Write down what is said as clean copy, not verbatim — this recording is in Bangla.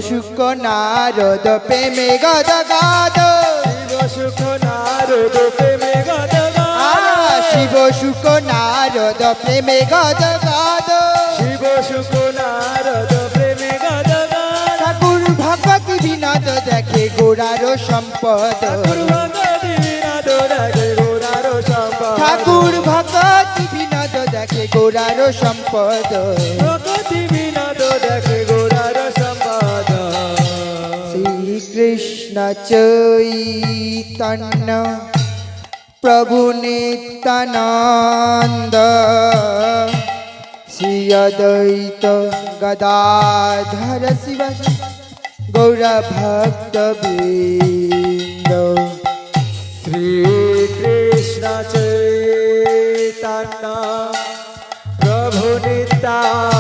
শুক নারদ প্রেমে গদ গাদ, শিব সুখ নারদ প্রেমে গদ গাদ, শিব শুক নারদ প্রেমে গদ গাদ, শিব সুখ নারদ প্রেমে গদ গাদ। ঠাকুর ভগবতী বিনোদ দেখে গোড়ার সম্পদ, ঠাকুর ভগবতী বিনোদ দেখে গোড়ার সম্পদ, ঠাকুর ভগবতী বিনোদ দেখে গোড়ার সম্পদ। ভগবতী বিনোদ দেখে গোড়ার সম্পদ। শ্রীকৃষ্ণ চৈতন্য প্রভু নিত্যানন্দ, শ্রী অদ্বৈত গদাধর শিব গৌর ভক্ত বৃন্দ। শ্রীকৃষ্ণ চৈতন্য প্রভু নিত্যানন্দ,